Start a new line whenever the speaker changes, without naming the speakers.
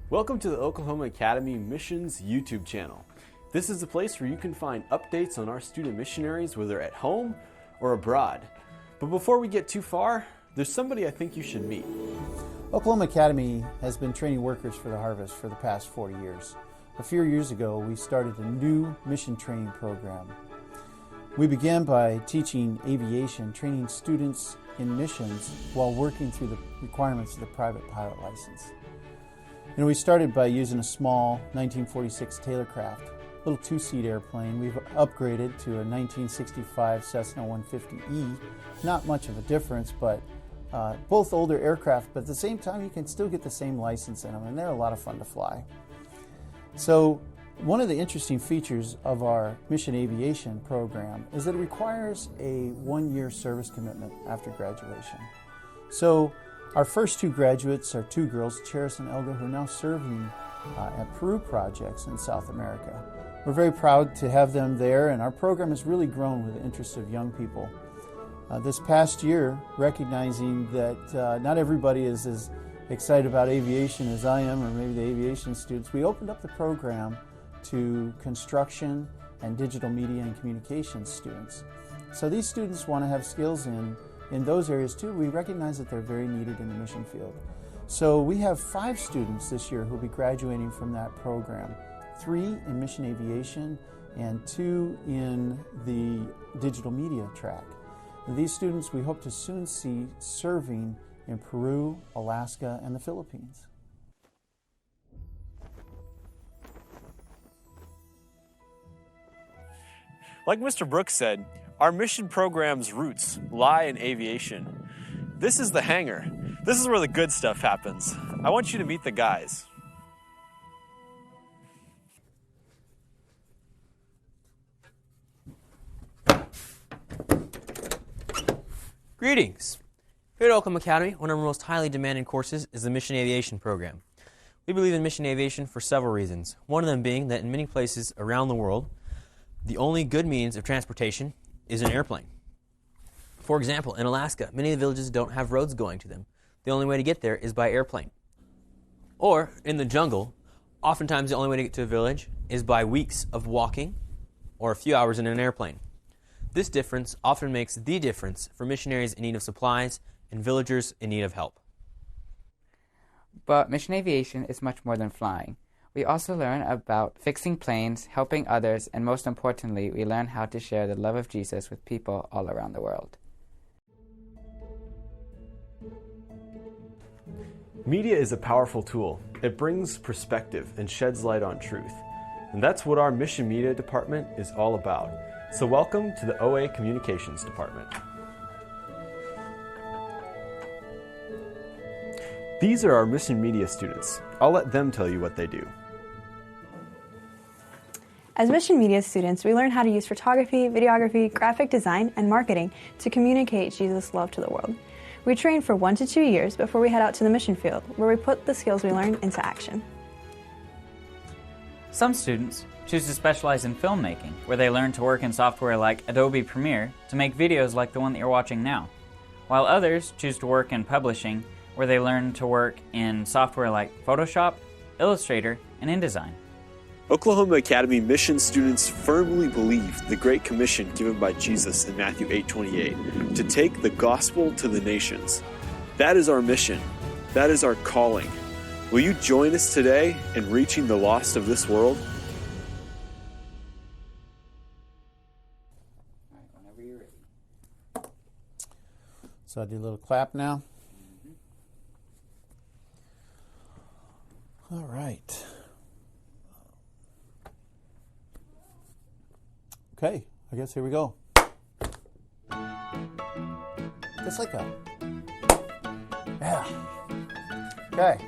Welcome to the Oklahoma Academy Missions YouTube channel. This is the place where you can find updates on our student missionaries, whether at home or abroad. But before we get too far, there's somebody I think you should meet.
Oklahoma Academy has been training workers for the harvest for the past 40 years. A few years ago, we started a new mission training program. We began by teaching aviation, training students in missions while working through the requirements of the private pilot license. We started by using a small 1946 Taylorcraft, little two-seat airplane. We've upgraded to a 1965 Cessna 150E. Not much of a difference, but both older aircraft, but at the same time you can still get the same license in them, and they're a lot of fun to fly. So one of the interesting features of our Mission Aviation program is that it requires a one-year service commitment after graduation. So our first two graduates are two girls, Cheris and Elga, who are now serving at Peru projects in South America. We're very proud to have them there, and our program has really grown with the interest of young people. This past year, recognizing that not everybody is as excited about aviation as I am, or maybe the aviation students, we opened up the program to construction and digital media and communications students. So these students want to have skills in those areas too. We recognize that they're very needed in the mission field. So we have 5 students this year who will be graduating from that program. 3 in mission aviation and 2 in the digital media track. And these students we hope to soon see serving in Peru, Alaska, and the Philippines.
Like Mr. Brooks said, our mission program's roots lie in aviation. This is the hangar. This is where the good stuff happens. I want you to meet the guys.
Greetings! Here at Oklahoma Academy, one of our most highly demanding courses is the Mission Aviation program. We believe in mission aviation for several reasons, one of them being that in many places around the world, the only good means of transportation is an airplane. For example, in Alaska, many of the villages don't have roads going to them. The only way to get there is by airplane. Or, in the jungle, oftentimes the only way to get to a village is by weeks of walking or a few hours in an airplane. This difference often makes the difference for missionaries in need of supplies and villagers in need of help.
But mission aviation is much more than flying. We also learn about fixing planes, helping others, and most importantly, we learn how to share the love of Jesus with people all around the world.
Media is a powerful tool. It brings perspective and sheds light on truth. And that's what our Mission Media Department is all about. So welcome to the OA Communications Department. These are our Mission Media students. I'll let them tell you what they do.
As mission media students, we learn how to use photography, videography, graphic design, and marketing to communicate Jesus' love to the world. We train for 1 to 2 years before we head out to the mission field, where we put the skills we learn into action.
Some students choose to specialize in filmmaking, where they learn to work in software like Adobe Premiere to make videos like the one that you're watching now, while others choose to work in publishing, where they learn to work in software like Photoshop, Illustrator, and InDesign.
Oklahoma Academy mission students firmly believe the Great Commission given by Jesus in Matthew 8:28 to take the gospel to the nations. That is our mission. That is our calling. Will you join us today in reaching the lost of this world?
Whenever you're ready.
So I do a little clap now. All right. Okay, I guess here we go. Just like that. Yeah. Okay.